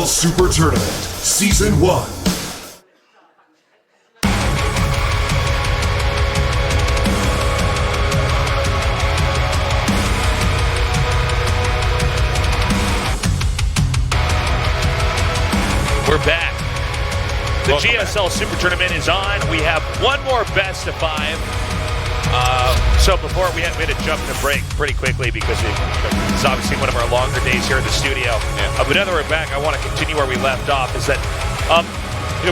Super Tournament, Season 1. We're back. The GSL Super Tournament is on. We have one more best of 5. So before we had to jump in the break pretty quickly because it's obviously one of our longer days here in the studio. Yeah. But now that we're back, I want to continue where we left off. Is that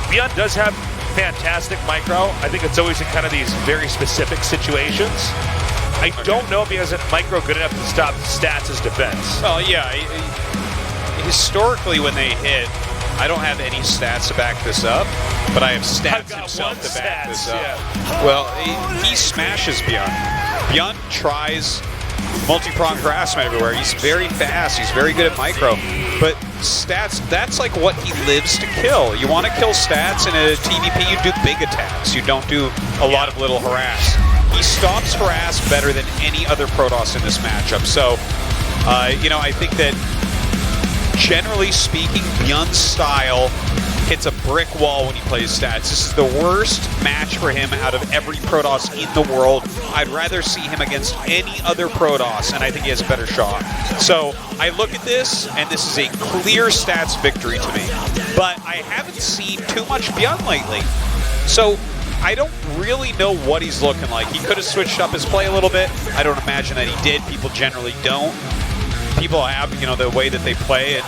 ByuN does have fantastic micro. I think it's always in kind of these very specific situations. I don't know if he has a micro good enough to stop stats as defense. Well, yeah. Historically, when they hit, I don't have any stats to back this up, but I have stats himself to back this up. Yeah. Well, he smashes ByuN. ByuN tries multi-prong harassment everywhere. He's very fast. He's very good at micro. But stats, that's like what he lives to kill. You want to kill stats in a TVP, you do big attacks. You don't do a lot of little harass. He stops harass better than any other Protoss in this matchup. So, I think that generally speaking, ByuN's style hits a brick wall when he plays stats. This is the worst match for him out of every Protoss in the world. I'd rather see him against any other Protoss, and I think he has a better shot. So I look at this, and this is a clear stats victory to me. But I haven't seen too much ByuN lately. So I don't really know what he's looking like. He could have switched up his play a little bit. I don't imagine that he did. People generally don't. People have, the way that they play, and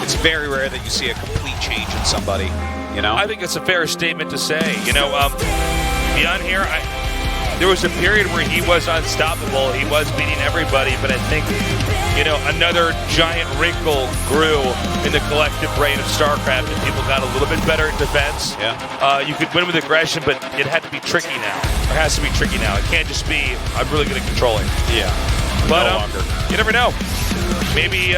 it's very rare that you see a complete change in somebody, I think it's a fair statement to say. ByuN here, there was a period where he was unstoppable. He was beating everybody, but I think, another giant wrinkle grew in the collective brain of StarCraft, and people got a little bit better at defense. Yeah. You could win with aggression, but it had to be tricky now. It has to be tricky now. It can't just be, I'm really good at controlling. Yeah. But no longer. You never know. Maybe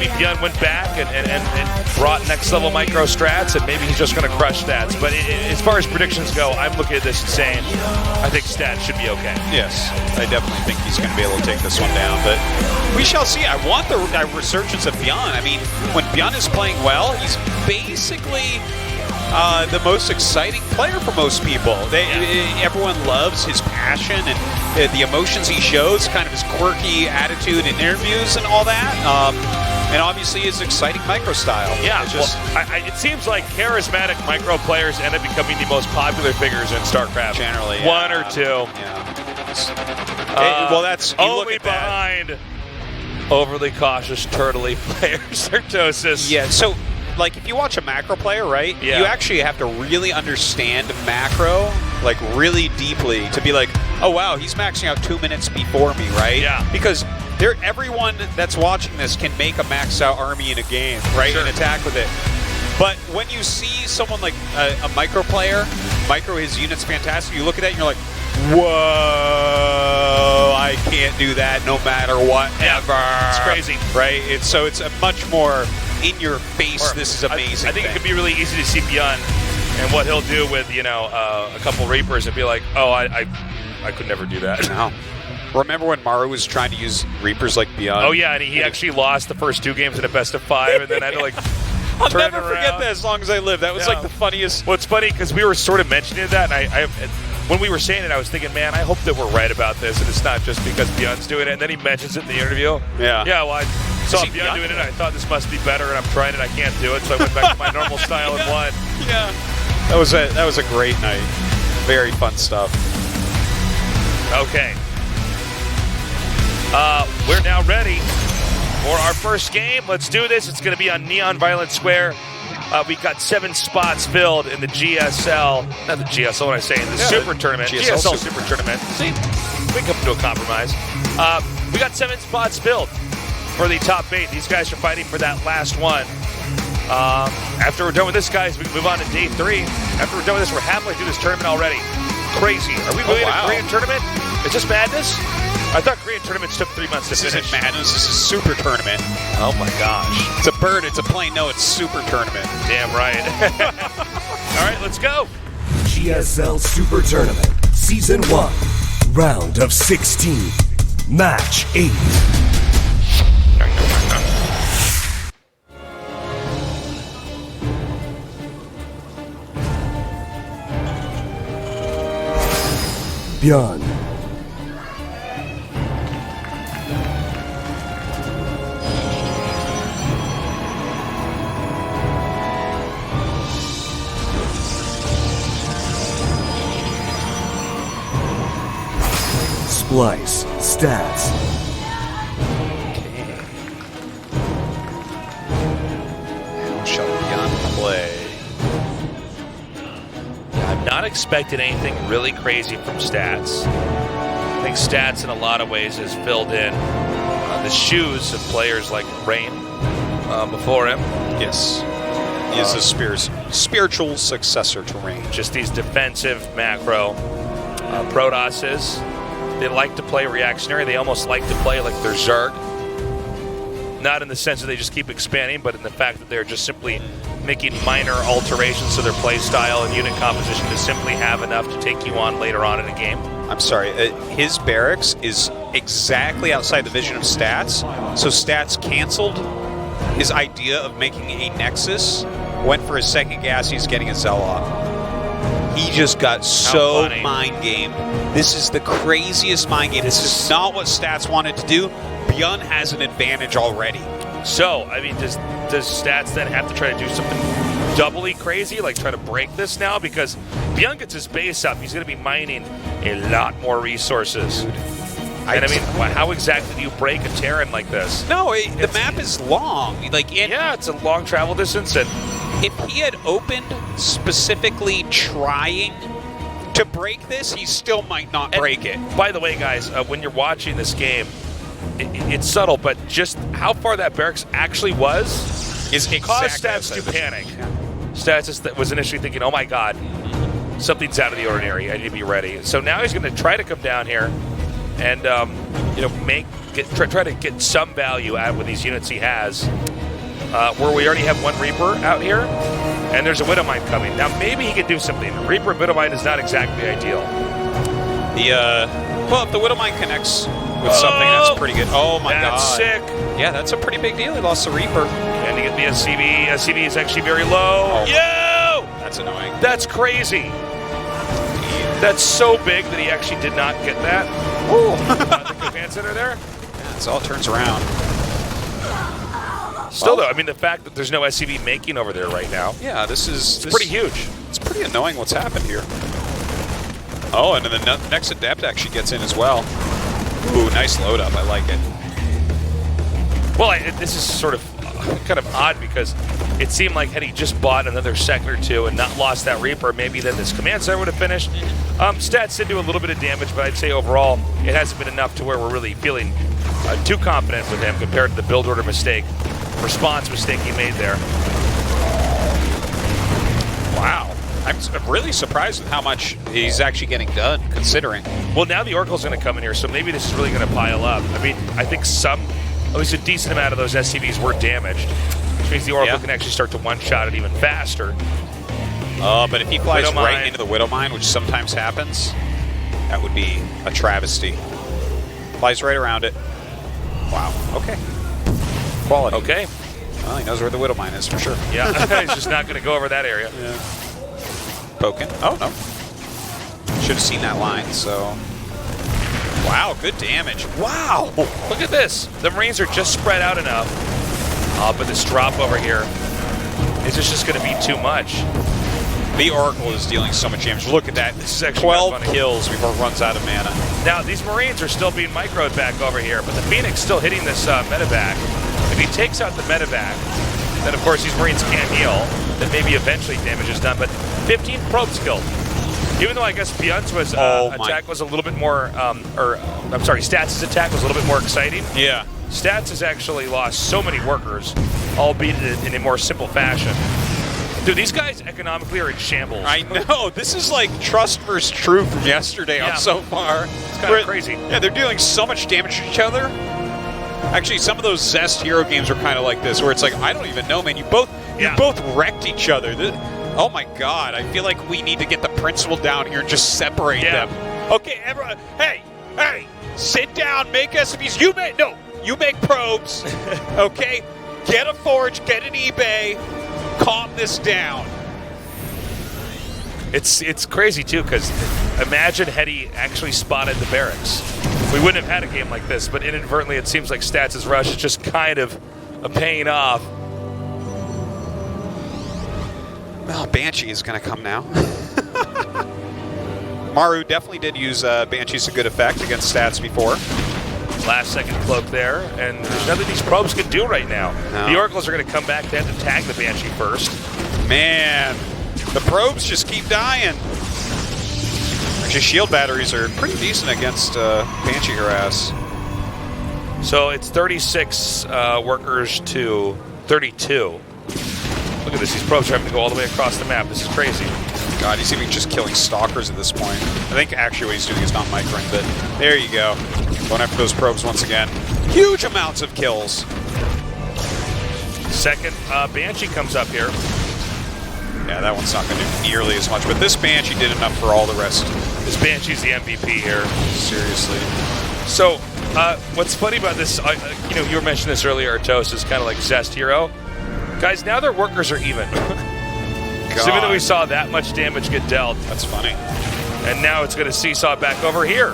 ByuN went back and brought next level micro strats, and maybe he's just going to crush stats. But as far as predictions go, I'm looking at this and saying I think stats should be okay. Yes, I definitely think he's going to be able to take this one down. But we shall see. I want the resurgence of ByuN. I mean, when ByuN is playing well, he's basically the most exciting player for most people. Everyone loves his passion and the emotions he shows, kind of his quirky attitude in interviews and all that. And obviously his exciting micro style. Yeah, it seems like charismatic micro players end up becoming the most popular figures in StarCraft. Generally, yeah. One or two. Yeah. That's only behind overly cautious, turtley players. Certosis. Yeah, so like if you watch a macro player, right? Yeah. You actually have to really understand macro, like really deeply, to be like, oh wow, he's maxing out 2 minutes before me, right? Yeah. Because everyone that's watching this can make a maxed out army in a game, right? Sure. And attack with it. But when you see someone like a micro player, his unit's fantastic, you look at that and you're like, whoa, I can't do that no matter what, ever. It's crazy. Right? It's a much more in your face, this is amazing. I think it could be really easy to see ByuN and what he'll do with, a couple Reapers and be like, oh, I could never do that. No. Remember when Maru was trying to use Reapers like ByuN? Oh, yeah, and he actually lost the first 2 games in a best of 5, and then I had to, I'll never forget that as long as I live. That was, the funniest. Well, it's funny, because we were sort of mentioning that, and when we were saying it, I was thinking, man, I hope that we're right about this, and it's not just because ByuN's doing it, and then he mentions it in the interview. Yeah. Yeah, well, I saw ByuN doing it, and I thought this must be better, and I'm trying it, I can't do it, so I went back to my normal style and won. Yeah. That was a great night. Very fun stuff. Okay. We're now ready for our first game. Let's do this. It's going to be on Neon Violent Square. We've got 7 spots filled in the GSL. Not the GSL, what I say, in the Super Tournament. GSL Super Tournament. See, we come to a compromise. We got 7 spots filled for the top 8. These guys are fighting for that last one. After we're done with this, guys, we can move on to day 3. After we're done with this, we're halfway through this tournament already. Crazy. Are we moving to Korean tournament? Is this madness? I thought Korean tournaments took 3 months to finish. This isn't madness, this is Super Tournament. Oh my gosh. It's a bird, it's a plane, no, it's Super Tournament. Damn right. All right, let's go. GSL Super Tournament, Season 1, Round of 16, Match 8. ByuN. Splice. Stats. How shall ByuN play? I'm not expecting anything really crazy from Stats. I think Stats in a lot of ways has filled in the shoes of players like Rain before him. Yes. He is a spiritual successor to Rain. Just these defensive macro Protosses. They like to play reactionary. They almost like to play like they're Zerg. Not in the sense that they just keep expanding, but in the fact that they're just simply making minor alterations to their play style and unit composition to simply have enough to take you on later on in a game. I'm sorry, his barracks is exactly outside the vision of Stats, so Stats canceled his idea of making a Nexus, went for his second gas, he's getting a Zealot. He just got so mind-gamed. This is the craziest mind game. This is not what Stats wanted to do. ByuN has an advantage already. So, I mean, does Stats then have to try to do something doubly crazy, like try to break this now? Because ByuN gets his base up, he's going to be mining a lot more resources. And I mean, how exactly do you break a Terran like this? No, the map is long. Yeah, it's a long travel distance. And if he had opened specifically trying to break this, he still might not break it. By the way, guys, when you're watching this game, it's subtle, but just how far that barracks actually was is caused Stats to panic. Yeah. Stats was initially thinking, oh my god, something's out of the ordinary, I need to be ready. So now he's going to try to come down here and try to get some value out with these units he has, where we already have one Reaper out here, and there's a Widowmine coming. Now maybe he could do something. Reaper and Widowmine is not exactly ideal. Well, if the Widowmine connects with something, that's pretty good. Oh my god. That's sick. Yeah, that's a pretty big deal. He lost the Reaper. And to get the SCV. SCV is actually very low. Oh. Yo! That's annoying. That's crazy. That's so big that he actually did not get that. Woo! The command center there. Yeah, so all turns around. Still, though, I mean, the fact that there's no SCV making over there right now. Yeah, it's pretty huge. It's pretty annoying what's happened here. Oh, and then the next Adept actually gets in as well. Ooh, nice load up. I like it. Well, this is sort of kind of odd because it seemed like had he just bought another second or two and not lost that Reaper, maybe then this command center would have finished. Stats did do a little bit of damage, but I'd say overall it hasn't been enough to where we're really feeling too confident with him compared to the build order response mistake he made there. Wow. I'm really surprised with how much he's actually getting done, considering. Well, now the Oracle's going to come in here, so maybe this is really going to pile up. I mean, I think at least a decent amount of those SCVs were damaged, which means the Oracle can actually start to one-shot it even faster. But if he flies right into the Widowmine, which sometimes happens, that would be a travesty. Flies right around it. Wow. Okay. Quality. Okay. Well, he knows where the Widowmine is for sure. Yeah, he's just not going to go over that area. Yeah. Poking. Oh, no. Should have seen that line, so... Wow, good damage. Wow! Look at this. The Marines are just spread out enough. But this drop over here is just going to be too much. The Oracle is dealing so much damage. Look at that. This is 12 kills before it runs out of mana. Now, these Marines are still being microed back over here, but the Phoenix still hitting this medevac. If he takes out the medevac, then of course these Marines can't heal. Then maybe eventually damage is done, but 15 probes killed. Even though I guess ByuN's attack was a little bit more, Stats' attack was a little bit more exciting. Yeah. Stats has actually lost so many workers, albeit in a more simple fashion. Dude, these guys economically are in shambles. I know. This is like Trust versus True from yesterday on so far. It's kind of crazy. Yeah, they're dealing so much damage to each other. Actually, some of those Zest hero games are kind of like this, where it's like, I don't even know, man. You both wrecked each other. Oh my god, I feel like we need to get the principal down here and just separate them. Okay, everyone, hey, sit down, make SCVs. You make probes, okay? Get a forge, get an eBay, calm this down. It's crazy too, because imagine had he actually spotted the barracks. We wouldn't have had a game like this, but inadvertently it seems like Stats' rush is just kind of paying off. Well, Banshee is going to come now. Maru definitely did use Banshees to good effect against Stats before. Last second cloak there, and there's nothing these probes can do right now. No. The Oracles are going to come back. They have to tag the Banshee first. Man, the probes just keep dying. Actually, shield batteries are pretty decent against Banshee harass. So it's 36 workers to 32. Look at this. These probes are having to go all the way across the map. This is crazy. God, he's even just killing stalkers at this point. I think actually what he's doing is not microing, but there you go. Going after those probes once again. Huge amounts of kills. Second Banshee comes up here. Yeah, that one's not going to do nearly as much, but this Banshee did enough for all the rest. This Banshee's the MVP here. Seriously. So, what's funny about this, you know, you were mentioning this earlier, Artos is kind of like Zest Hero. Guys, now their workers are even. So even though we saw that much damage get dealt. That's funny. And now it's going to seesaw back over here.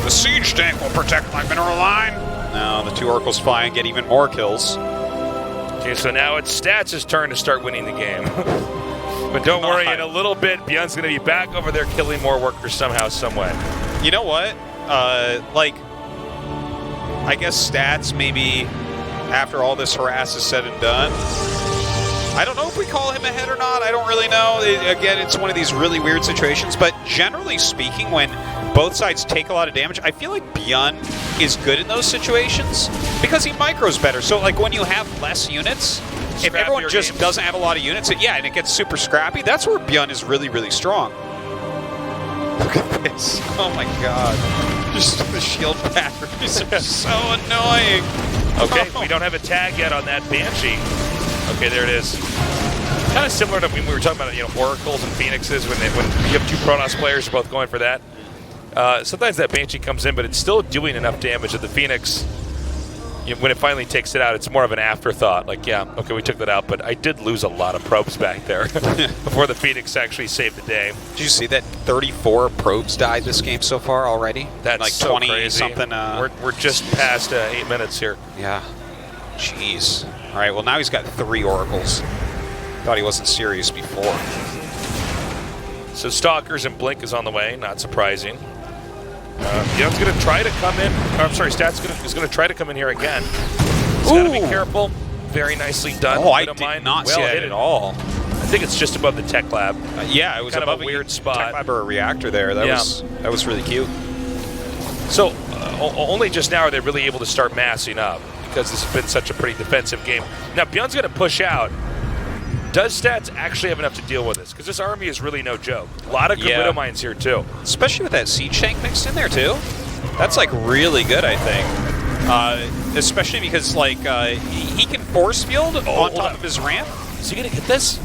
The siege tank will protect my mineral line. Now the two Oracles fly and get even more kills. Okay, so now it's Stats' turn to start winning the game. But don't worry, in a little bit, ByuN's going to be back over there killing more workers somehow, some way. You know what? Like, I guess Stats maybe after all this harass is said and done. I don't know if we call him ahead or not. I don't really know. Again, it's one of these really weird situations. But generally speaking, when both sides take a lot of damage, I feel like ByuN is good in those situations because he micros better. So, like, when you have less units, if everyone just doesn't have a lot of units, and it gets super scrappy, that's where ByuN is really, really strong. Look at this. Oh, my God. Just the shield batteries are so annoying. Okay, we don't have a tag yet on that Banshee. Okay, there it is. Kind of similar to when we were talking about, you know, Oracles and Phoenixes when you have two Protoss players are both going for that. Sometimes that Banshee comes in, but it's still doing enough damage that the Phoenix, you know, when it finally takes it out, it's more of an afterthought. Like, yeah, okay, we took that out, but I did lose a lot of probes back there before the Phoenix actually saved the day. Did you see that 34 probes died this game so far already? That's like so 20 crazy. Something. We're just past 8 minutes here. Yeah. Jeez. All right, well, now he's got 3 Oracles. Thought he wasn't serious before. So Stalkers and Blink is on the way, not surprising. ByuN's going to try to come in. Or, I'm sorry, Stats is going to try to come in here again. He's got to be careful. Very nicely done. Oh, I did not see that at all. I think it's just above the tech lab. Yeah, it was kind above of a weird spot. Tech lab or a reactor there. That was really cute. So only just now are they really able to start massing up because this has been such a pretty defensive game. Now ByuN's going to push out. Does Stats actually have enough to deal with this? Because this army is really no joke. A lot of good Widow Mines here too. Especially with that siege tank mixed in there too. That's like really good, I think. Especially because like he can force field on top of his ramp. Is he going to get this?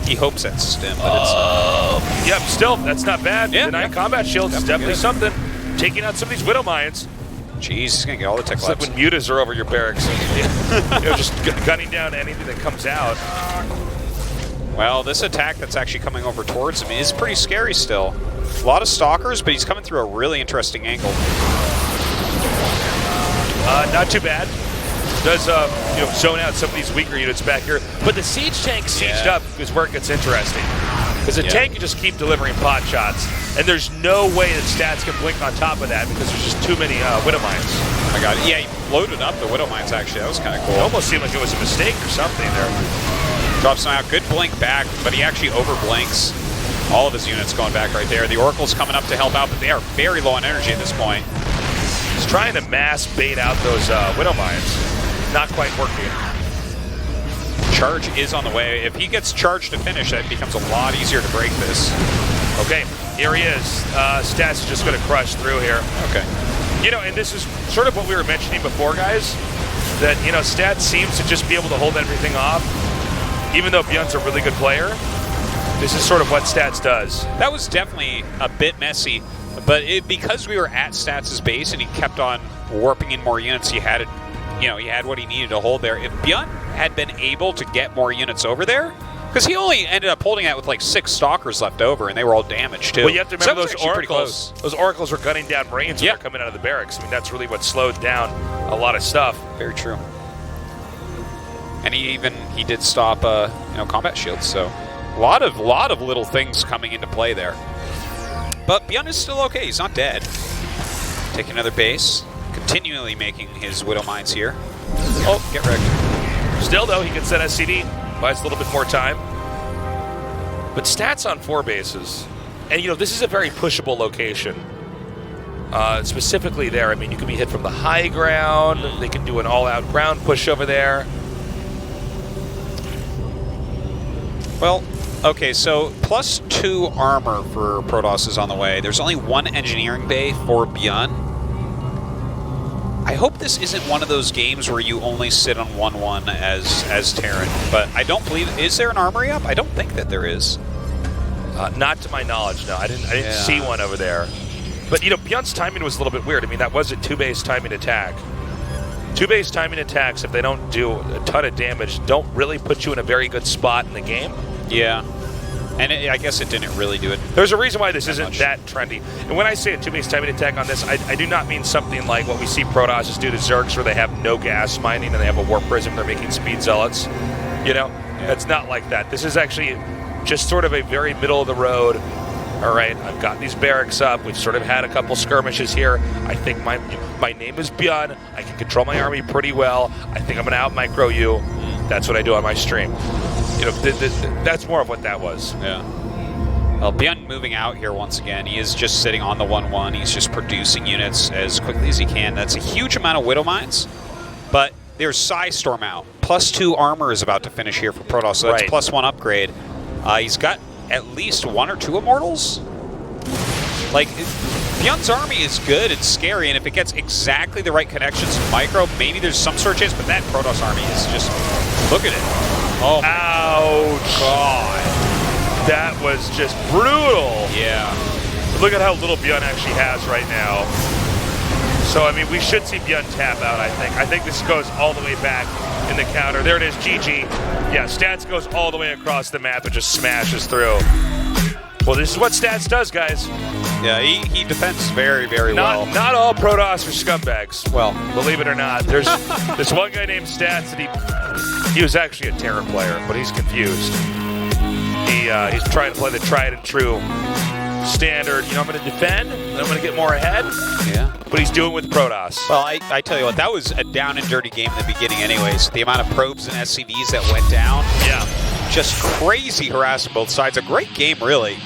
He hopes that's stim, but it's... Yep, still, that's not bad. Yeah, Denying combat shields is definitely something. Taking out some of these Widow Mines. Jeez, he's going to get all the tech It's labs. like when mutas are over your barracks. You know, just gunning down anything that comes out. Well, this attack that's actually coming over towards him is pretty scary still. A lot of stalkers, but he's coming through a really interesting angle. Not too bad. Does you know, zone out some of these weaker units back here. But the siege tank sieged up is where it gets interesting. Because the tank can just keep delivering pot shots. And there's no way that Stats can blink on top of that because there's just too many Widow Mines. Oh my God. Yeah, he loaded up the Widow Mines actually. That was kind of cool. It almost seemed like it was a mistake or something there. Drops him out. Good blink back, but he actually overblinks. All of his units going back right there. The Oracle's coming up to help out, but they are very low on energy at this point. He's trying to mass bait out those Widow Mines. Not quite working. Charge is on the way. If he gets charged to finish, that becomes a lot easier to break this. Okay, here he is. Stats is just going to crush through here. Okay. You know, and this is sort of what we were mentioning before, guys, that, you know, Stats seems to just be able to hold everything off. Even though ByuN's a really good player, this is sort of what Stats does. That was definitely a bit messy, but because we were at Stats' base and he kept on warping in more units, he had it. You know, he had what he needed to hold there. If ByuN had been able to get more units over there, Because he only ended up holding that with like 6 stalkers left over, and they were all damaged too. Well, you have to remember So those oracles. Those oracles were gunning down Marines when they're coming out of the barracks. I mean, that's really what slowed down a lot of stuff. Very true. And he did stop combat shields. So a lot of little things coming into play there. But ByuN is still okay. He's not dead. Taking another base, continually making his Widow Mines here. Oh, get wrecked. Still, though, he can set SCD. Buys a little bit more time. But stats on 4 bases. And, this is a very pushable location. Specifically there, I mean, you can be hit from the high ground. They can do an all-out ground push over there. Well, okay, so +2 armor for Protoss is on the way. There's only 1 engineering bay for ByuN. I hope this isn't one of those games where you only sit on 1-1 as Terran, but I don't believe. Is there an armory up? I don't think that there is. Not to my knowledge, no. I didn't see one over there. But ByuN's timing was a little bit weird. I mean, that was a 2-base timing attack. 2-base timing attacks, if they don't do a ton of damage, don't really put you in a very good spot in the game. Yeah. And I guess it didn't really do it. There's a reason why this isn't that trendy. And when I say a 2-base timing attack on this, I do not mean something like what we see Protoss do to Zergs, where they have no gas mining and they have a warp prism, they're making speed zealots. It's not like that. This is actually just sort of a very middle of the road. All right, I've got these barracks up. We've sort of had a couple skirmishes here. I think my name is ByuN. I can control my army pretty well. I think I'm going to out-micro you. That's what I do on my stream. That's more of what that was. Yeah. Well, ByuN moving out here once again. He is just sitting on the 1-1. He's just producing units as quickly as he can. That's a huge amount of Widow Mines. But there's Psystorm out. +2 armor is about to finish here for Protoss, so that's +1 upgrade. He's got at least 1 or 2 Immortals. Like, ByuN's army is good and scary, and if it gets exactly the right connections to micro, maybe there's some sort of chance, but that Protoss army is just, look at it. Oh, ouch. God. That was just brutal. Yeah. Look at how little ByuN actually has right now. So, I mean, we should see ByuN tap out, I think. I think this goes all the way back in the counter. There it is, GG. Yeah, Stats goes all the way across the map and just smashes through. Well, this is what Stats does, guys. Yeah, he defends very, very well. Not all Protoss are scumbags. Well, believe it or not. There's this one guy named Stats, and he was actually a Terran player, but he's confused. He's trying to play the tried and true standard. I'm going to defend, and I'm going to get more ahead. Yeah. But he's doing it with Protoss. Well, I tell you what, that was a down and dirty game in the beginning anyways. The amount of probes and SCVs that went down. Yeah. Just crazy harass on both sides. A great game, really.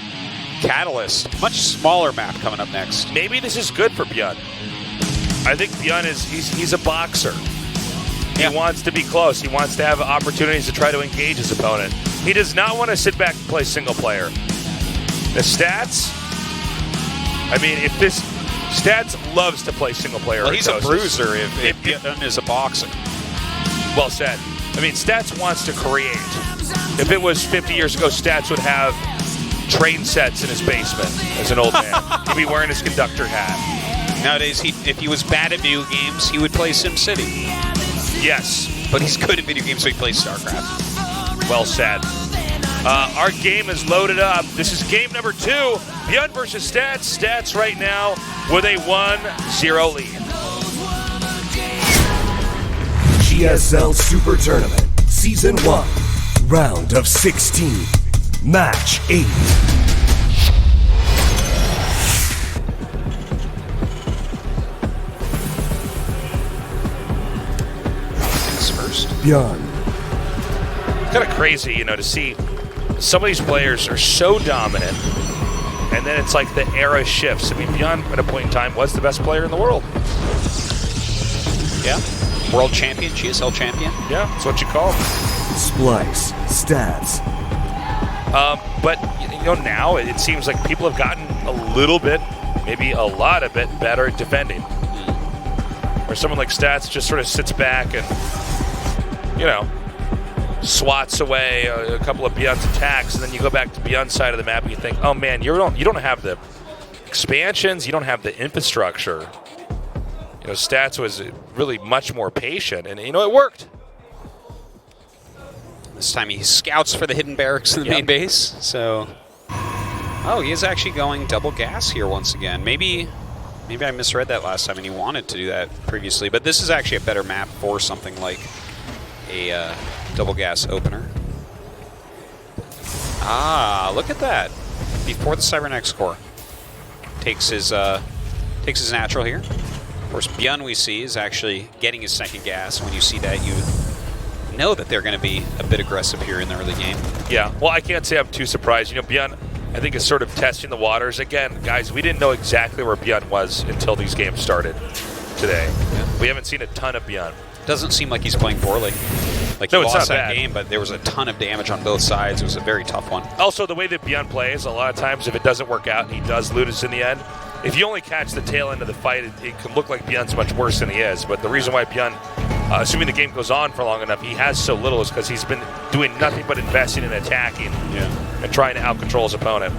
Catalyst, much smaller map coming up next. Maybe this is good for ByuN. I think ByuN he's a boxer. He wants to be close. He wants to have opportunities to try to engage his opponent. He does not want to sit back and play single player. The Stats, I mean, if this Stats loves to play single player. Well, he's a bruiser if ByuN is a boxer. Well said. I mean, Stats wants to create. If it was 50 years ago, Stats would have train sets in his basement as an old man. He'd be wearing his conductor hat. Nowadays, if he was bad at video games, he would play SimCity. Yes. But he's good at video games, so he plays StarCraft. Well said. Our game is loaded up. This is game number 2. ByuN versus Stats. Stats right now with a 1-0 lead. GSL SuperTournament, Season 1, Round of 16, Match 8. First. ByuN. It's kind of crazy, to see some of these players are so dominant, and then it's like the era shifts. I mean, ByuN at a point in time was the best player in the world. Yeah. World champion, GSL champion. Yeah, that's what you call him. Splice, Stats. But now it seems like people have gotten a little bit, maybe a lot of it, better at defending. Where someone like Stats just sort of sits back and, swats away a couple of ByuN's attacks, and then you go back to ByuN's side of the map and you think, oh man, you don't have the expansions, you don't have the infrastructure. Stats was really much more patient, and it worked. This time he scouts for the hidden barracks in the main base. So, oh, he is actually going double gas here once again. Maybe I misread that last time and he wanted to do that previously. But this is actually a better map for something like a double gas opener. Ah, look at that. Before the Cybernetics core. Takes his natural here. Of course, ByuN we see is actually getting his second gas. When you see that, you know that they're going to be a bit aggressive here in the early game. Yeah, well, I can't say I'm too surprised. You know, ByuN, I think, is sort of testing the waters. Again, guys, we didn't know exactly where ByuN was until these games started today. Yeah. We haven't seen a ton of ByuN. Doesn't seem like he's playing poorly. Like, he lost that game, but there was a ton of damage on both sides. It was a very tough one. Also, the way that ByuN plays, a lot of times, if it doesn't work out and he does lose in the end, if you only catch the tail end of the fight, it can look like ByuN's much worse than he is. But the reason why ByuN, assuming the game goes on for long enough, he has so little is because he's been doing nothing but investing in attacking and trying to out-control his opponent.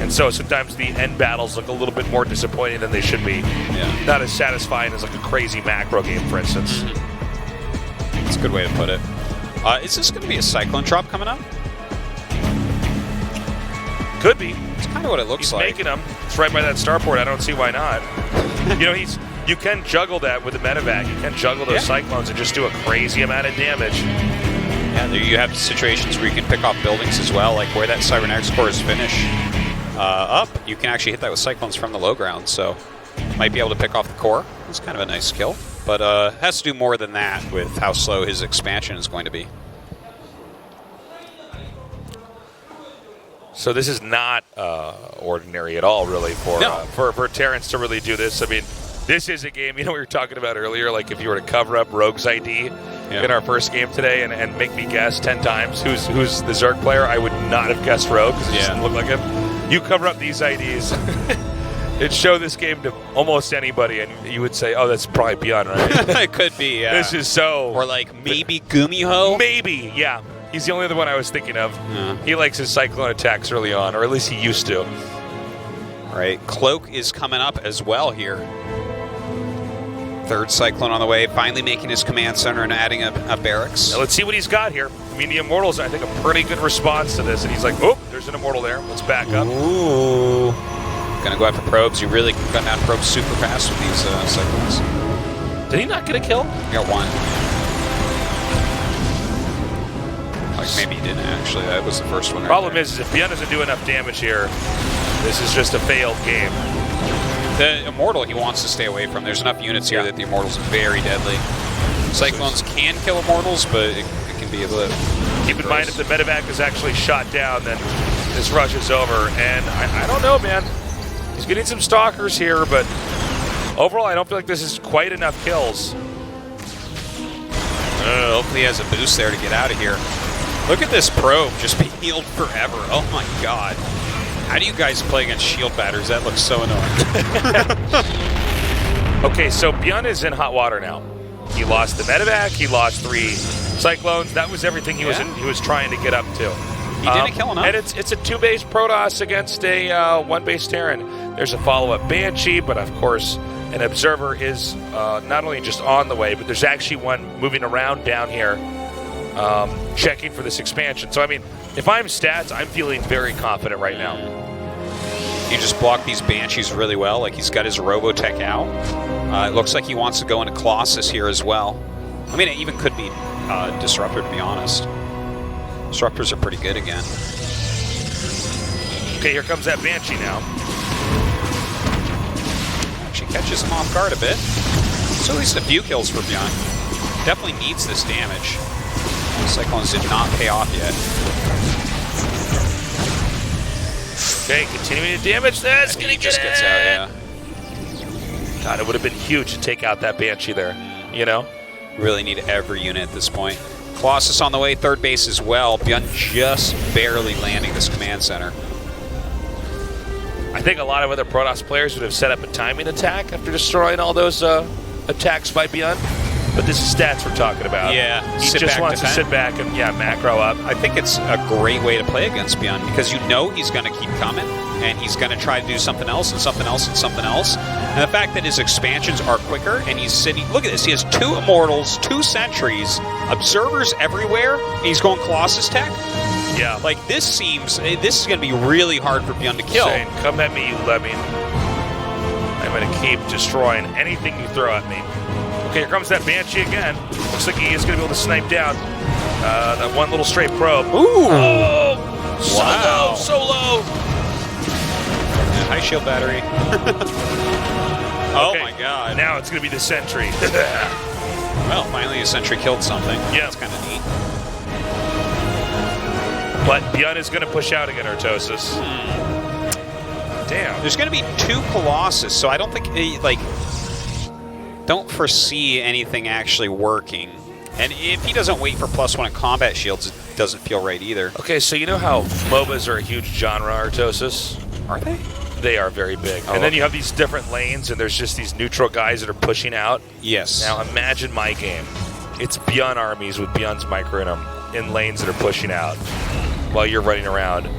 And so sometimes the end battles look a little bit more disappointing than they should be. Yeah. Not as satisfying as like a crazy macro game, for instance. That's a good way to put it. Is this going to be a Cyclone drop coming up? Could be. It's kind of what it looks like. He's making them. It's right by that starport. I don't see why not. You know, you can juggle that with the medevac. You can juggle those Cyclones and just do a crazy amount of damage. Yeah, there you have situations where you can pick off buildings as well, like where that Cybernetics core is finished up. You can actually hit that with Cyclones from the low ground, so might be able to pick off the core. It's kind of a nice skill, but has to do more than that with how slow his expansion is going to be. So this is not ordinary at all, really, for Terrence to really do this. I mean, this is a game, you know, we were talking about earlier, like if you were to cover up Rogue's ID in our first game today and make me guess 10 times who's the Zerg player, I would not have guessed Rogue because it doesn't look like him. You cover up these IDs, it'd show this game to almost anybody, and you would say, oh, that's probably ByuN, right? It could be, yeah. This is so... Or like maybe GuMiho? Maybe, yeah. He's the only other one I was thinking of. He likes his Cyclone attacks early on, or at least he used to. All right, Cloak is coming up as well here. Third Cyclone on the way, finally making his command center and adding a barracks. Now let's see what he's got here. I mean, the Immortals, I think, a pretty good response to this. And he's like, oh, there's an Immortal there. Let's back up. Ooh. Gonna go after probes. You really can gun down probes super fast with these Cyclones. Did he not get a kill? He got one. Like maybe he didn't actually. That was the first one. Problem is if ByuN doesn't do enough damage here, this is just a failed game. The Immortal he wants to stay away from. There's enough units here that the Immortal's very deadly. Cyclones can kill Immortals, but it can be a little... Keep in mind if the medevac is actually shot down, then this rush is over. And I don't know, man. He's getting some stalkers here, but overall I don't feel like this is quite enough kills. Hopefully he has a boost there to get out of here. Look at this probe just being healed forever. Oh my god. How do you guys play against shield batters? That looks so annoying. Okay, so ByuN is in hot water now. He lost the medevac, he lost 3 Cyclones. That was everything he was trying to get up to. He didn't kill enough. And it's a 2-base Protoss against a 1-base Terran. There's a follow-up Banshee, but of course an Observer is not only just on the way, but there's actually one moving around down here checking for this expansion. So, I mean, if I'm Stats, I'm feeling very confident right now. You just block these Banshees really well. Like, he's got his Robotech out. It looks like he wants to go into Colossus here as well. I mean, it even could be Disruptor, to be honest. Disruptors are pretty good again. Okay, here comes that Banshee now. Actually catches him off guard a bit. So at least a few kills for ByuN. Definitely needs this damage. Cyclones did not pay off yet. Okay, continuing to damage this. He just gets out, yeah. God, it would have been huge to take out that Banshee there, you know? Really need every unit at this point. Colossus on the way, third base as well. ByuN just barely landing this command center. I think a lot of other Protoss players would have set up a timing attack after destroying all those attacks by ByuN. But this is stats we're talking about. Yeah, he just wants to sit back and macro up. I think it's a great way to play against ByuN because you know he's going to keep coming and he's going to try to do something else and something else and something else. And the fact that his expansions are quicker and he's sitting, look at this, he has 2 Immortals, 2 Sentries, Observers everywhere, and he's going Colossus tech. Yeah. Like this is going to be really hard for ByuN to kill. Saying, come at me, you lemming. I'm going to keep destroying anything you throw at me. Okay, here comes that Banshee again. Looks like he is going to be able to snipe down that one little straight probe. Ooh! Oh! So Wow. low, so low. And high shield battery. Oh Okay, my god. Now it's going to be the Sentry. Well, finally a Sentry killed something. Yeah. That's kind of neat. But ByuN is going to push out again, Artosis. Damn. There's going to be 2 Colossus, so I don't think, don't foresee anything actually working. And if he doesn't wait for +1 at combat shields, it doesn't feel right either. Okay, so you know how MOBAs are a huge genre, Artosis? Are they? They are very big. Oh, and then okay. you have these different lanes, and there's just these neutral guys that are pushing out. Yes. Now imagine my game. It's ByuN armies with ByuN's micro in them, in lanes that are pushing out, while you're running around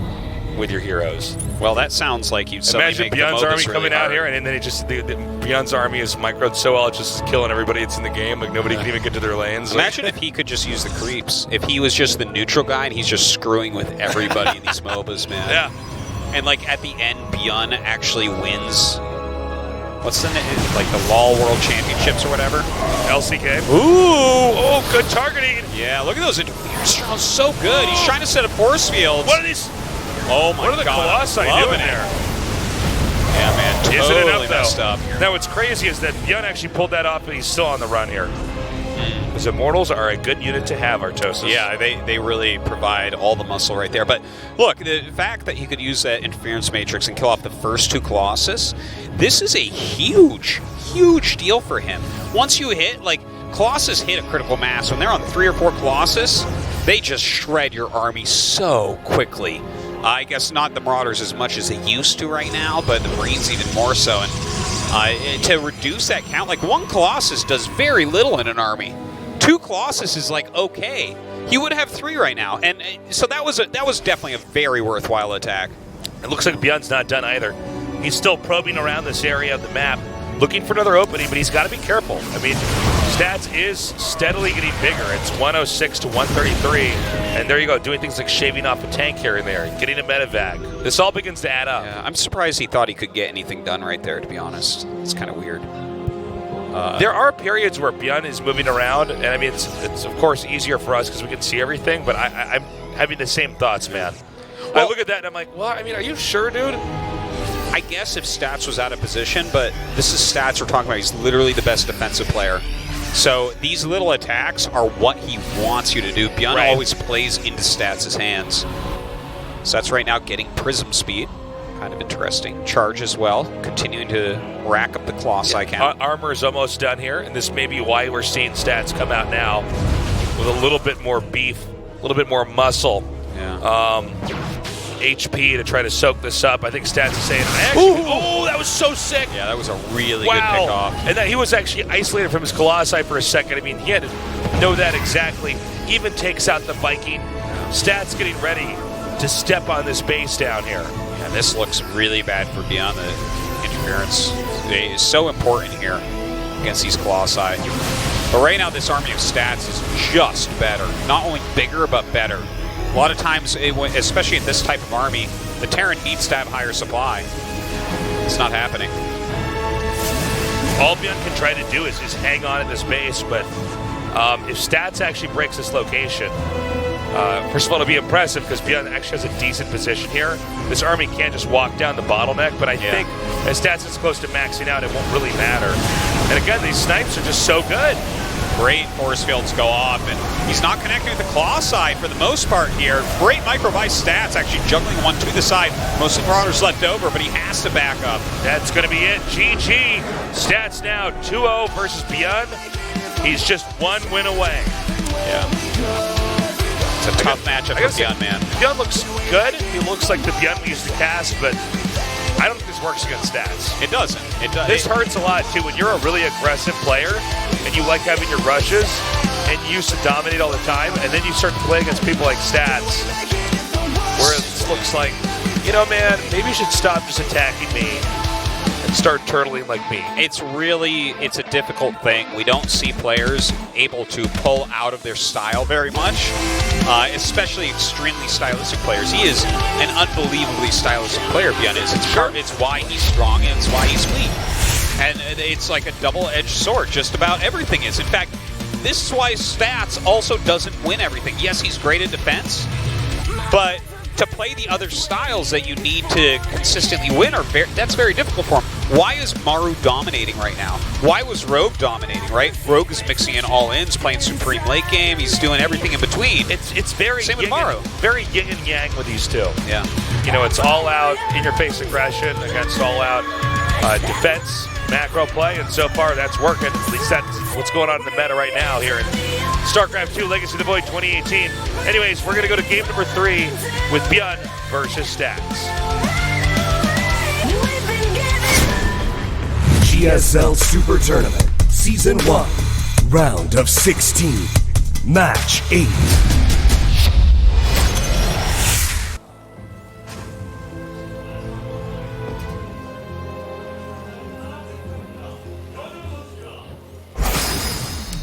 with your heroes. Well, that sounds like you'd Imagine make ByuN's the army MOBAs coming really out hard. here, and then it just ByuN's army is microed so well, it's just killing everybody that's in the game. Like nobody can even get to their lanes. Imagine if he could just use the creeps. If he was just the neutral guy and he's just screwing with everybody in these MOBAs, man. Yeah. And like at the end, ByuN actually wins. What's the name? Like the LoL World Championships or whatever? LCK. Ooh! Oh, good targeting. Yeah, look at those interference rounds. So good. He's trying to set up force fields. What are these? Oh my What are the god. Colossi I'm doing loving it. there? Yeah, man. Is Totally it enough, messed though? up. Now, what's crazy is that ByuN actually pulled that off, and he's still on the run here. Because Immortals are a good unit to have, Artosis. Yeah, they really provide all the muscle right there. But look, the fact that he could use that interference matrix and kill off the first 2 Colossus, this is a huge, huge deal for him. Once you hit, like, Colossus hit a critical mass. When they're on 3 or 4 Colossus, they just shred your army so quickly. I guess not the Marauders as much as they used to right now, but the Marines even more so. And to reduce that count, like 1 Colossus does very little in an army. 2 Colossus is like okay. He would have 3 right now, and so that was definitely a very worthwhile attack. It looks like ByuN's not done either. He's still probing around this area of the map, looking for another opening, but he's got to be careful. I mean, stats is steadily getting bigger. It's 106 to 133, and there you go, doing things like shaving off a tank here and there, getting a medevac. This all begins to add up. Yeah, I'm surprised he thought he could get anything done right there, to be honest. It's kind of weird. There are periods where ByuN is moving around, and I mean, it's of course easier for us because we can see everything, but I'm having the same thoughts, man. Well, I look at that and I'm like, well, I mean, are you sure, dude? I guess if Stats was out of position, but this is Stats we're talking about. He's literally the best defensive player. So these little attacks are what he wants you to do. ByuN Right. always plays into Stats' hands. Stats right now getting Prism speed. Kind of interesting. Charge as well. Continuing to rack up the Colossi count. Armor is almost done here, and this may be why we're seeing Stats come out now with a little bit more beef, a little bit more muscle. Yeah. HP to try to soak this up. I think Stats is saying, oh, that was so sick. Yeah, that was a really good pickoff. And that he was actually isolated from his Colossi for a second. I mean, he had to know that exactly. He even takes out the Viking. Stats getting ready to step on this base down here. Yeah, this looks really bad for ByuN. The interference is so important here against these Colossi. But right now, this army of Stats is just better. Not only bigger, but better. A lot of times, especially in this type of army, the Terran needs to have higher supply. It's not happening. All ByuN can try to do is just hang on at this base, but if Stats actually breaks this location, first of all, it'll be impressive because ByuN actually has a decent position here. This army can't just walk down the bottleneck, but I think as Stats is close to maxing out, it won't really matter. And again, these snipes are just so good. Great force fields go off, and he's not connecting with the Colossi for the most part here. Great micro by Stats, actually juggling one to the side. Most of the Marauders left over, but he has to back up. That's going to be it. GG. Stats now 2-0 versus ByuN. He's just 1 win away. Yeah. It's a tough matchup for ByuN, man. ByuN looks good. He looks like the ByuN we used to cast, but I don't think this works against stats. It doesn't. It does. This hurts a lot, too. When you're a really aggressive player and you like having your rushes and you used to dominate all the time, and then you start to play against people like stats where it looks like, you know, man, maybe you should stop just attacking me and start turtling like me. It's a difficult thing. We don't see players able to pull out of their style very much, especially extremely stylistic players. He is an unbelievably stylistic player, ByuN is. It's why he's strong and it's why he's weak. And it's like a double-edged sword. Just about everything is. In fact, this is why stats also doesn't win everything. Yes, he's great at defense, but to play the other styles that you need to consistently win, that's very difficult for him. Why is Maru dominating right now? Why was Rogue dominating, right? Rogue is mixing in all-ins, playing supreme late game. He's doing everything in between. It's very same with Maru. Very yin and yang with these two. Yeah. You know, it's all-out, in-your-face aggression against all-out defense, macro play, and so far that's working. At least that's what's going on in the meta right now here in StarCraft 2 Legacy of the Void 2018. Anyways, we're going to go to game number 3 with ByuN versus Stats. GSL SuperTournament, Season 1, Round of 16, Match 8.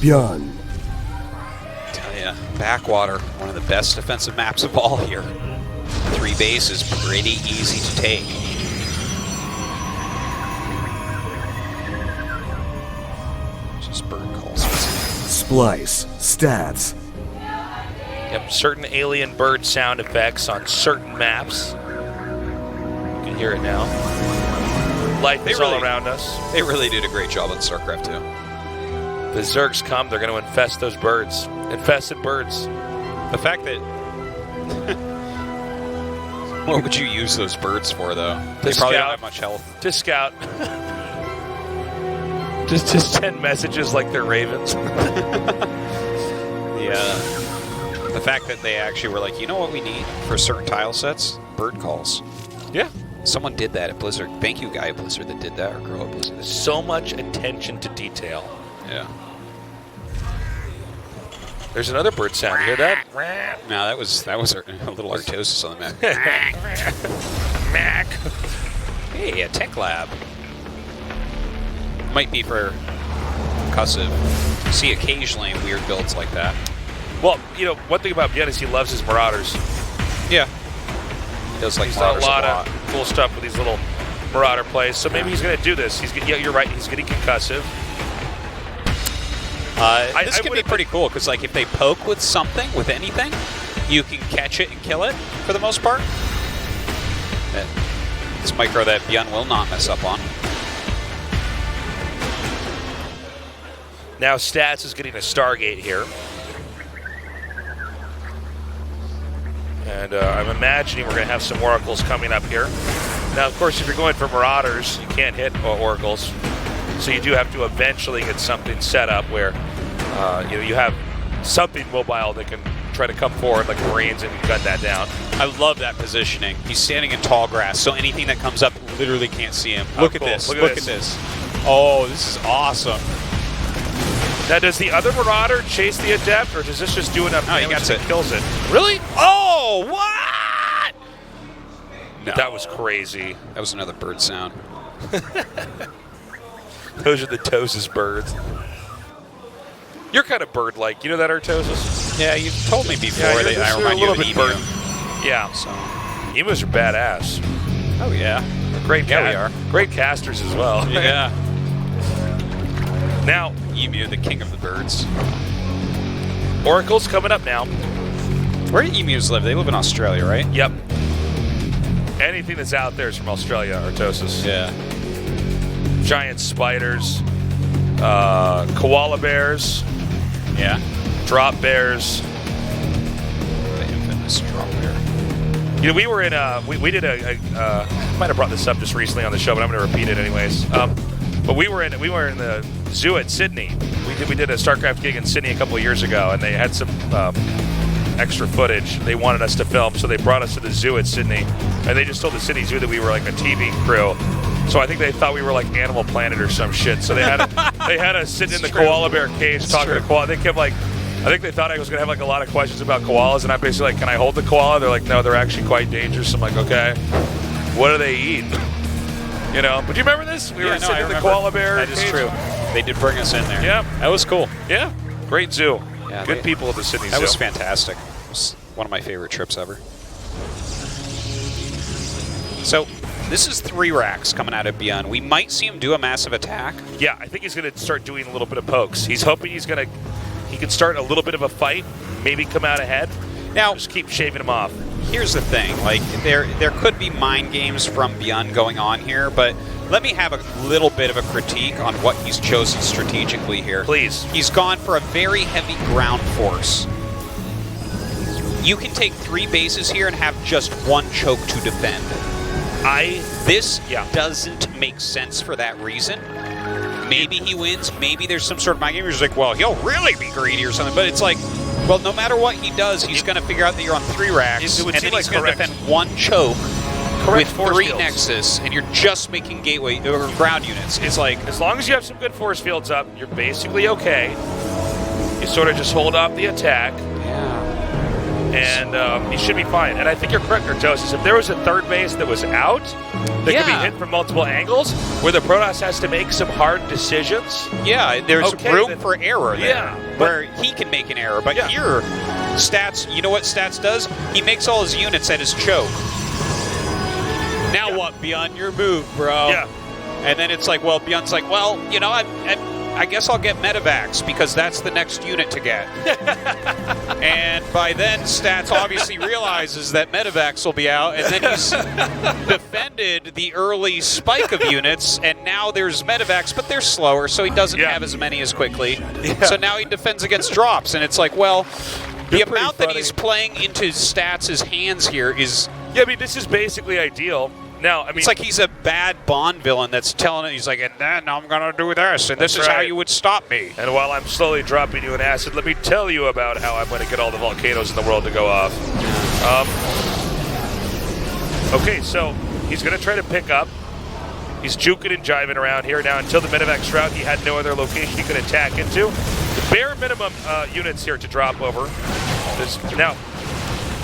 ByuN. Tell ya, Backwater, one of the best defensive maps of all here. 3 bases, pretty easy to take. Just bird calls. Splice, Stats. Yep, certain alien bird sound effects on certain maps. You can hear it now. Life is all around us. They really did a great job on StarCraft 2. The Zergs come, they're going to infest those birds. Infested birds. The fact that... what would you use those birds for, though? They probably don't have much health. To scout. just send messages like they're ravens. The fact that they actually were like, you know what we need for certain tile sets? Bird calls. Yeah. Someone did that at Blizzard. Thank you, guy at Blizzard, that did that, or girl at Blizzard. So much attention to detail. Yeah. There's another bird sound. You hear that? No, that was a little Artosis on the map. Mac. Hey, a tech lab. Might be for concussive. You see occasionally weird builds like that. Well, you know, one thing about ByuN is he loves his Marauders. Yeah. He does like he's done Marauders a lot of cool stuff with these little Marauder plays. So maybe he's going to do this. Yeah, you're right. He's getting concussive. This could be pretty cool because, like, if they poke with something, with anything, you can catch it and kill it for the most part. It's micro that ByuN will not mess up on. Now Stats is getting a Stargate here. And I'm imagining we're going to have some Oracles coming up here. Now, of course, if you're going for Marauders, you can't hit Oracles. So you do have to eventually get something set up where you have something mobile that can try to come forward like Marines and gun that down. I love that positioning. He's standing in tall grass, so anything that comes up literally can't see him. Look at this. Look at this. Oh, this is awesome. Now, does the other Marauder chase the Adept, or does this just do enough damage that kills it? Really? Oh, what? No. That was crazy. That was another bird sound. Those are the Tosis birds. You're kind of bird-like. You know that, Artosis? Yeah, you've told me before that I remind you of an emu. Yeah. So. Emus are badass. Oh, yeah. Great we are. Great casters as well. Yeah. Now, emu, the king of the birds. Oracle's coming up now. Where do emus live? They live in Australia, right? Yep. Anything that's out there is from Australia, Artosis. Yeah. Giant spiders, koala bears. Yeah. Drop bears. The infamous drop bear. You know, we were in we did I might have brought this up just recently on the show, but I'm going to repeat it anyways. But we were in the zoo at Sydney. We did a StarCraft gig in Sydney a couple of years ago, and they had some extra footage. They wanted us to film, so they brought us to the zoo at Sydney, and they just told the Sydney Zoo that we were like a TV crew. So I think they thought we were like Animal Planet or some shit. So they had us sitting in the koala bear cage talking to koala. They kept like, I think they thought I was going to have like a lot of questions about koalas, and I'm basically like, can I hold the koala? They're like, no, they're actually quite dangerous. I'm like, okay, what do they eat? You know, but do you remember this? We were sitting in the koala bear That cage. is true. They did bring us in there. Yeah. That was cool. Yeah, great zoo. Yeah, Good people at the Sydney Zoo. That was fantastic. It was one of my favorite trips ever. So, this is 3 racks coming out of ByuN. We might see him do a massive attack. Yeah, I think he's going to start doing a little bit of pokes. He's hoping he can start a little bit of a fight, maybe come out ahead. Now, just keep shaving him off. Here's the thing, like there could be mind games from ByuN going on here, but let me have a little bit of a critique on what he's chosen strategically here. Please. He's gone for a very heavy ground force. You can take 3 bases here and have just 1 choke to defend. This doesn't make sense for that reason. Maybe he wins, maybe there's some sort of mind game where he's like, well, he'll really be greedy or something, but it's like, well, no matter what he does, he's going to figure out that you're on 3 racks, and then he's going to defend 1 choke with 3 skills. Nexus, and you're just making gateway or ground units. It's like, as long as you have some good force fields up, you're basically okay. You sort of just hold off the attack. And you should be fine. And I think you're correct, Kurtosis. If there was a third base that was out, that could be hit from multiple angles, where the Protoss has to make some hard decisions. Yeah, there's room for error there, where he can make an error. But here, Stats, you know what Stats does? He makes all his units at his choke. Now what, ByuN? Your move, bro. Yeah. And then it's like, well, ByuN's like, well, you know, I guess I'll get Medivacs because that's the next unit to get. And by then, Stats obviously realizes that Medivacs will be out, and then he's defended the early spike of units, and now there's Medivacs, but they're slower, so he doesn't have as many as quickly. So now he defends against drops, and it's like, well, the amount that he's playing into Stats' hands here is... Yeah, I mean, this is basically ideal. Now, I mean, it's like he's a bad Bond villain that's telling it, he's like, and then I'm going to do this, and this is how you would stop me. And while I'm slowly dropping you in acid, let me tell you about how I'm going to get all the volcanoes in the world to go off. Okay, so he's going to try to pick up. He's juking and jiving around here. Now, until the Medivac route, he had no other location he could attack into. The bare minimum units here to drop over. Now,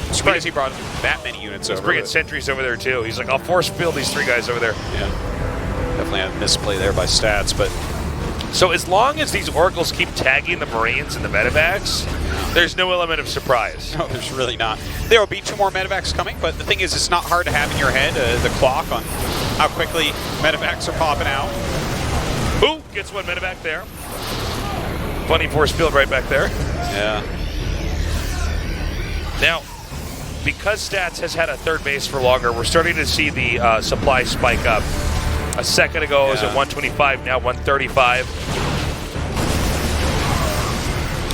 I'm surprised he brought that many units over. He's bringing sentries over there, too. He's like, I'll force field these 3 guys over there. Yeah. Definitely a misplay there by Stats, but... So as long as these Oracles keep tagging the Marines and the Medivacs, there's no element of surprise. No, there's really not. There will be 2 more Medivacs coming, but the thing is, it's not hard to have in your head the clock on how quickly Medivacs are popping out. Who gets 1 Medivac there? Funny force field right back there. Yeah. Now, because Stats has had a third base for longer, we're starting to see the supply spike up. A second ago it was at 125, now 135.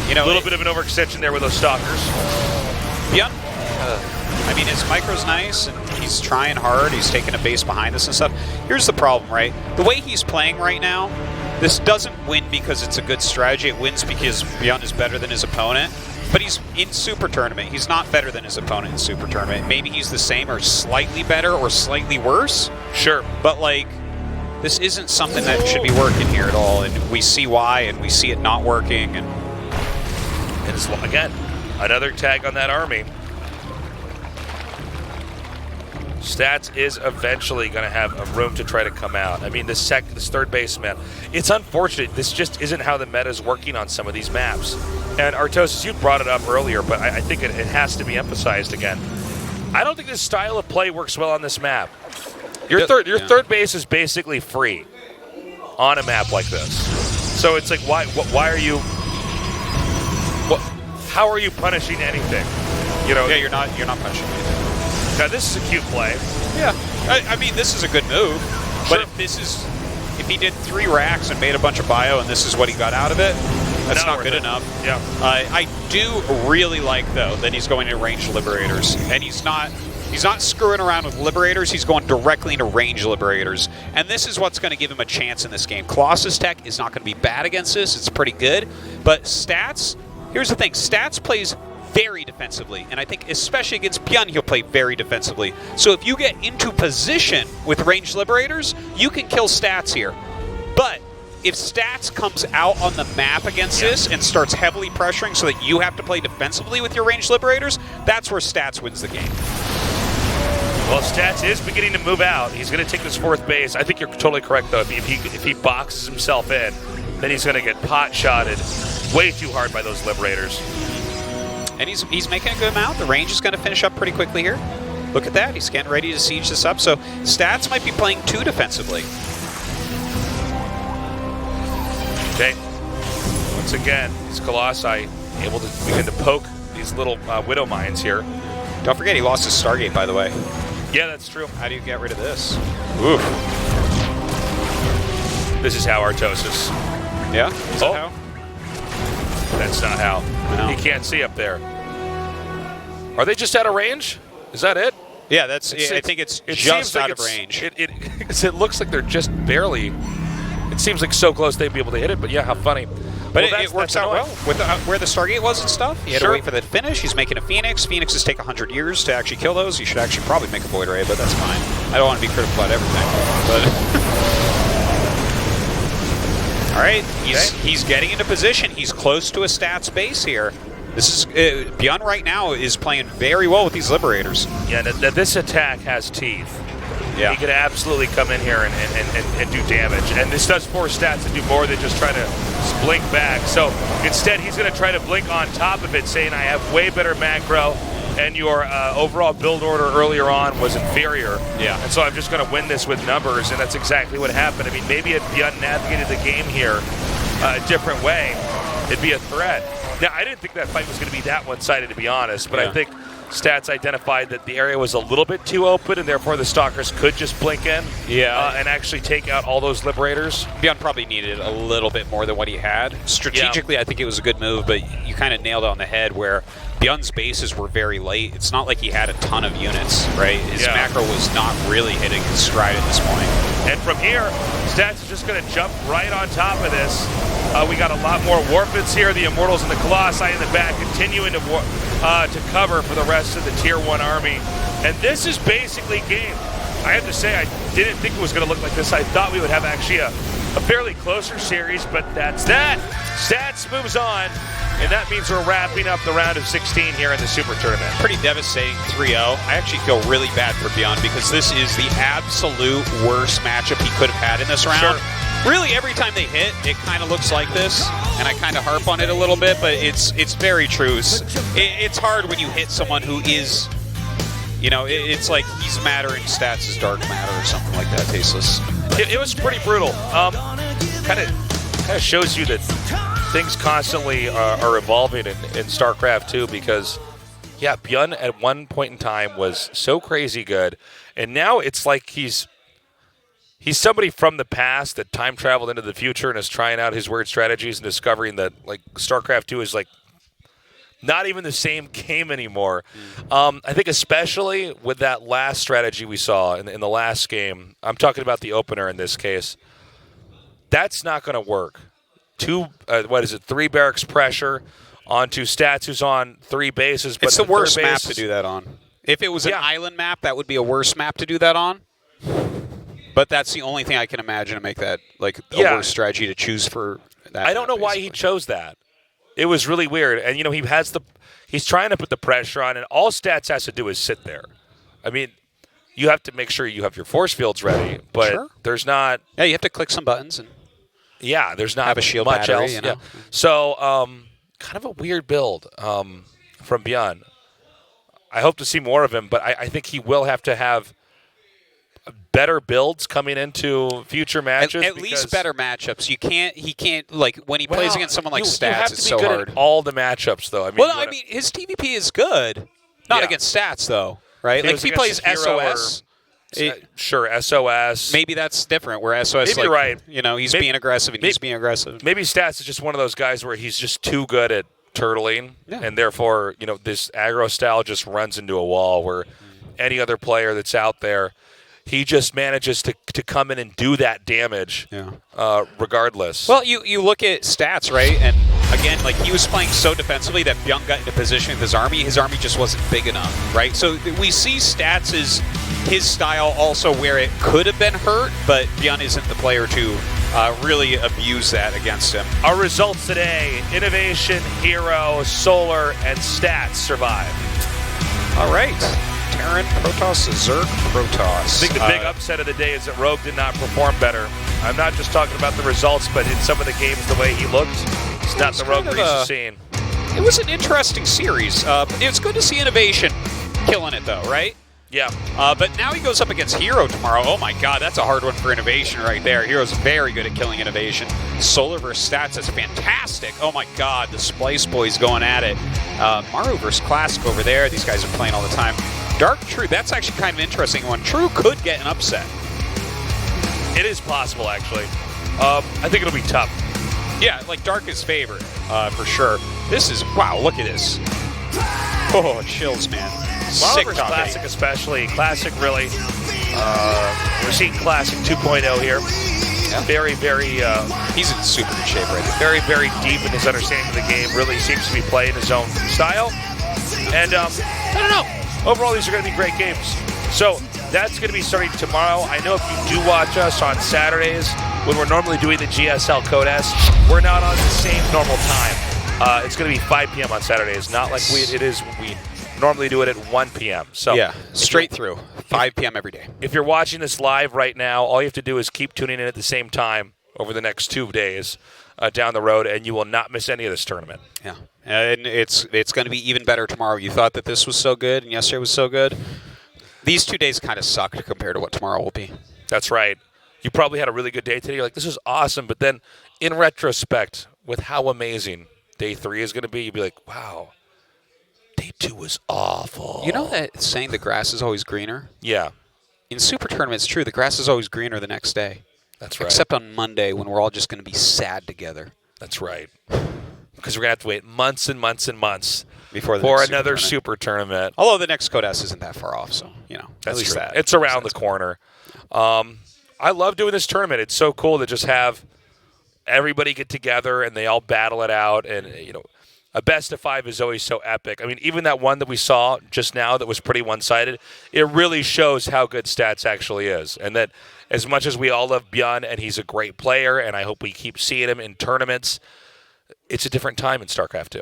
You know, a little bit of an overextension there with those stalkers. ByuN, I mean, his micro's nice, and he's trying hard. He's taking a base behind us and stuff. Here's the problem, right? The way he's playing right now, this doesn't win because it's a good strategy. It wins because ByuN is better than his opponent. But he's in Super Tournament. He's not better than his opponent in Super Tournament. Maybe he's the same or slightly better or slightly worse. Sure. But, like, this isn't something that should be working here at all. And we see why, and we see it not working. And it's, again, another tag on that army. Stats is eventually going to have a room to try to come out. I mean, this third baseman, it's unfortunate. This just isn't how the meta is working on some of these maps. And Artosis, you brought it up earlier, but I think it has to be emphasized again. I don't think this style of play works well on this map. Your third base is basically free on a map like this. So it's like, why are you? How are you punishing anything? You know? Yeah, you're not punishing anything. Now, this is a cute play. Yeah. I mean, this is a good move. But if he did 3 racks and made a bunch of bio and this is what he got out of it, that's not good enough. Yeah. I do really like, though, that he's going to range Liberators. And he's not screwing around with Liberators. He's going directly into range Liberators. And this is what's going to give him a chance in this game. Colossus tech is not going to be bad against this. It's pretty good. But Stats, here's the thing. Stats plays very defensively. And I think especially against ByuN, he'll play very defensively. So if you get into position with ranged liberators, you can kill Stats here. But if Stats comes out on the map against this and starts heavily pressuring so that you have to play defensively with your ranged liberators, that's where Stats wins the game. Well, Stats is beginning to move out. He's going to take this 4th base. I think you're totally correct, though. If he boxes himself in, then he's going to get pot-shotted way too hard by those liberators. And he's making a good amount. The range is going to finish up pretty quickly here. Look at that. He's getting ready to siege this up. So Stats might be playing too defensively. Okay. Once again, these Colossi able to begin to poke these little Widow Mines here. Don't forget he lost his Stargate, by the way. Yeah, that's true. How do you get rid of this? Oof. This is how Artosis. Yeah? Is that how? That's not how. No. You can't see up there. Are they just out of range? Is that it? Yeah, I think it's just out of range. It looks like they're just barely. It seems like so close they'd be able to hit it, but yeah, how funny. But it works out well with where the Stargate was and stuff. He had to wait for the finish. He's making a Phoenix. Phoenixes take 100 years to actually kill those. You should actually probably make a Void Ray, but that's fine. I don't want to be critical about everything. But all right, he's getting into position. He's close to a Stats base here. This is ByuN right now is playing very well with these Liberators. Yeah, this attack has teeth. Yeah. He could absolutely come in here and do damage. And this does force Stats to do more than just try to blink back. So instead, he's going to try to blink on top of it, saying, I have way better macro, and your overall build order earlier on was inferior. Yeah. And so I'm just going to win this with numbers, and that's exactly what happened. I mean, maybe if ByuN navigated the game here a different way, it'd be a threat. Now, I didn't think that fight was going to be that one-sided, to be honest, but I think Stats identified that the area was a little bit too open, and therefore the Stalkers could just blink in and actually take out all those Liberators. ByuN probably needed a little bit more than what he had. Strategically, I think it was a good move, but you kind of nailed it on the head where ByuN's bases were very late. It's not like he had a ton of units, right? His macro was not really hitting his stride at this point. And from here, Stats is just going to jump right on top of this. We got a lot more Warpits here. The Immortals and the Colossi in the back continuing to cover for the rest of the Tier 1 army. And this is basically game. I have to say, I didn't think it was going to look like this. I thought we would have actually a fairly closer series, but that's that. Stats moves on, and that means we're wrapping up the round of 16 here in the Super Tournament. Pretty devastating 3-0. I actually feel really bad for ByuN because this is the absolute worst matchup he could have had in this round. Sure. Really, every time they hit, it kind of looks like this, and I kind of harp on it a little bit, but it's very true. It's hard when you hit someone who is, it's like he's matter and Stats is dark matter or something like that, Tasteless. It was pretty brutal. Kind of shows you that things constantly are evolving in StarCraft 2 because, ByuN at one point in time was so crazy good, and now it's like he's somebody from the past that time traveled into the future and is trying out his weird strategies and discovering that StarCraft 2 is not even the same game anymore. I think especially with that last strategy we saw in the last game, I'm talking about the opener in this case, that's not going to work. 3 barracks pressure onto Stats who's on 3 bases. But it's the worst map to do that on. If it was an island map, that would be a worse map to do that on. But that's the only thing I can imagine to make that a worse strategy to choose for that. I don't know why he chose that. It was really weird. And, he's trying to put the pressure on, and all Stats has to do is sit there. I mean, you have to make sure you have your force fields ready, but there's not. Yeah, you have to click some buttons. And there's not have a shield much battery, else. Yeah. So, kind of a weird build from ByuN. I hope to see more of him, but I think he will have to have better builds coming into future matches. At least better matchups. He can't when he plays against someone like Stats, it's so hard. You have to be good at all the matchups, though. I mean, his TVP is good. Not against Stats, though, right? If he plays SOS. Sure, SOS. Maybe that's different, where SOS, maybe you're right. He's being aggressive and he's being aggressive. Maybe Stats is just one of those guys where he's just too good at turtling, and therefore, this aggro style just runs into a wall where any other player that's out there, he just manages to come in and do that damage regardless. Well, you look at Stats, right, and again, like, he was playing so defensively that ByuN got into position with his army. His army just wasn't big enough, right? So we see stats as his style also where it could have been hurt, but ByuN isn't the player to really abuse that against him. Our results today: Innovation, Hero, Solar, and Stats survive. All right. Terran, Protoss, Zerg, Protoss. I think the big upset of the day is that Rogue did not perform better. I'm not just talking about the results, but in some of the games, the way he looked, it's not the Rogue we're used to seeing. It was an interesting series. It's good to see Innovation killing it, though, right? Yeah. But now he goes up against Hero tomorrow. Oh my god, that's a hard one for Innovation right there. Hero's very good at killing Innovation. Solar versus Stats is fantastic. Oh my god, the Splice Boys going at it. Maru versus Classic over there. These guys are playing all the time. Dark True, that's actually kind of an interesting one. True could get an upset. It is possible, actually. I think it'll be tough. Yeah, like Dark is favored, for sure. This is, wow, look at this. Oh, chills, man. Sick Versus top Classic 8. especially. Classic really. We're seeing Classic 2.0 here. Yeah. Very, very... He's in super good shape right now. very, very deep in his understanding of the game. Really seems to be playing his own style. And I don't know. Overall, these are going to be great games. So that's going to be starting tomorrow. I know if you do watch us on Saturdays when we're normally doing the GSL Code S, we're not on the same normal time. It's going to be 5 p.m. on Saturdays, not like we normally do it at 1 p.m. So yeah, straight through, 5 p.m. every day. If you're watching this live right now, all you have to do is keep tuning in at the same time over the next 2 days down the road, and you will not miss any of this tournament. Yeah, and it's going to be even better tomorrow. You thought that this was so good and yesterday was so good. These 2 days kind of sucked compared to what tomorrow will be. That's right. You probably had a really good day today. You're like, this is awesome. But then in retrospect, with how amazing day 3 is going to be, you'd be like, wow, day 2 was awful. You know that saying the grass is always greener? Yeah. In Super Tournament, it's true. The grass is always greener the next day. That's right. Except on Monday when we're all just going to be sad together. That's right. Because we're going to have to wait months and months and months for another Super Tournament. Although the next Code S isn't that far off, so, you know, That's at least true. that. It's around the corner. I love doing this tournament. It's so cool to just have everybody get together and they all battle it out. And, you know, a best of 5 is always so epic. I mean, even that one that we saw just now that was pretty one-sided, it really shows how good Stats actually is. And that as much as we all love ByuN and he's a great player, and I hope we keep seeing him in tournaments, it's a different time in StarCraft 2.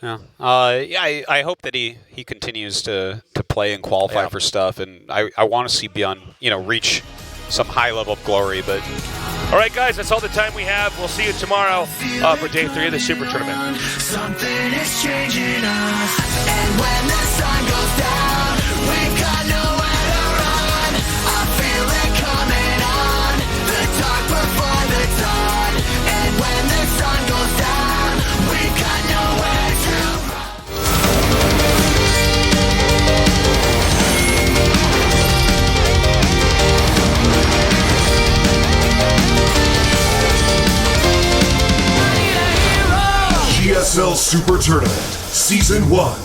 Yeah, I hope that he continues to play and qualify for stuff, and I want to see ByuN, you know, reach some high level of glory. But all right, guys, that's all the time we have. We'll see you tomorrow for day 3 of the Super Tournament. Something is changing us, and when the sun goes down, we've got nowhere to run. I feel it coming on, the dark before the dawn, and when the sun goes down, we've got nowhere to run. GSL Super Tournament, Season 1.